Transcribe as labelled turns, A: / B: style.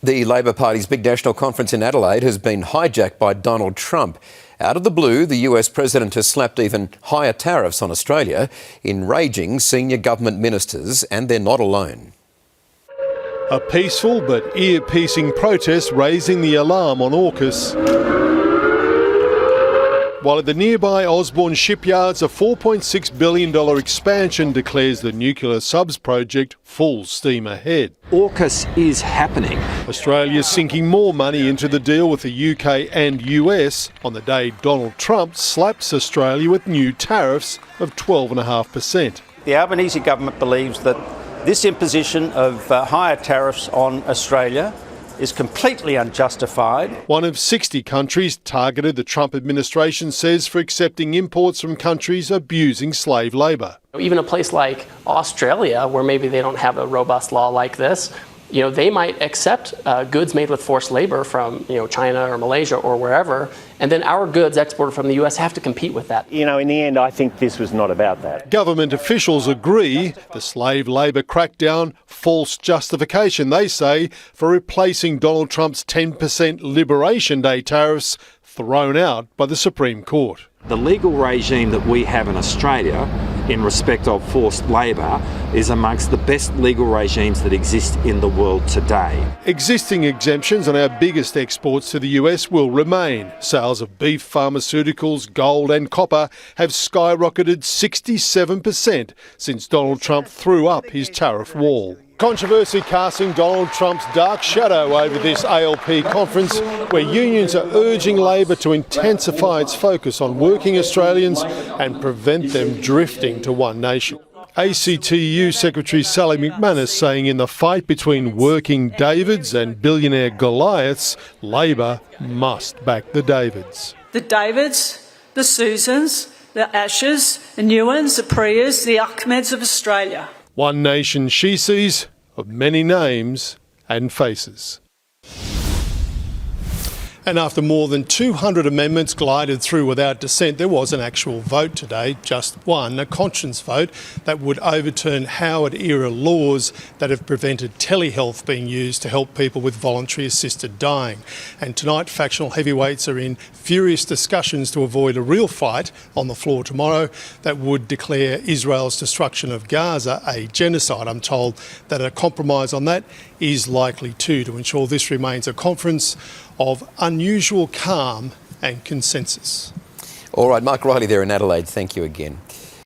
A: The Labor Party's big national conference in Adelaide has been hijacked by Donald Trump. Out of the blue, the US president has slapped even higher tariffs on Australia, enraging senior government ministers, and they're not alone.
B: A peaceful but ear-piercing protest raising the alarm on AUKUS. While at the nearby Osborne shipyards, a $4.6 billion expansion declares the nuclear subs project full steam ahead.
C: AUKUS is happening.
B: Australia's sinking more money into the deal with the UK and US on the day Donald Trump slaps Australia with new tariffs of 12.5%.
D: The Albanese government believes that this imposition of higher tariffs on Australia is completely unjustified.
B: One of 60 countries targeted, the Trump administration says, for accepting imports from countries abusing slave labour.
E: Even a place like Australia, where maybe they don't have a robust law like this, they might accept goods made with forced labour from, China or Malaysia or wherever, and then our goods exported from the US have to compete with that.
F: In the end, I think this was not about that.
B: Government officials agree the slave labour crackdown, false justification, they say, for replacing Donald Trump's 10% Liberation Day tariffs thrown out by the Supreme Court.
C: The legal regime that we have in Australia in respect of forced labour is amongst the best legal regimes that exist in the world today.
B: Existing exemptions on our biggest exports to the US will remain. Sales of beef, pharmaceuticals, gold and copper have skyrocketed 67% since Donald Trump threw up his tariff wall. Controversy casting Donald Trump's dark shadow over this ALP conference, where unions are urging Labor to intensify its focus on working Australians and prevent them drifting to one nation. ACTU Secretary Sally McManus saying in the fight between working Davids and billionaire Goliaths, Labor must back the Davids.
G: The Davids, the Susans, the Ashes, the Newans, the Priyas, the Ahmeds of Australia.
B: One nation she sees, of many names and faces. And after more than 200 amendments glided through without dissent, there was an actual vote today, just one, a conscience vote that would overturn Howard-era laws that have prevented telehealth being used to help people with voluntary assisted dying. And tonight, factional heavyweights are in furious discussions to avoid a real fight on the floor tomorrow that would declare Israel's destruction of Gaza a genocide. I'm told that a compromise on that is likely to ensure this remains a conference of unusual calm and consensus.
A: All right, Mark Riley there in Adelaide, thank you again.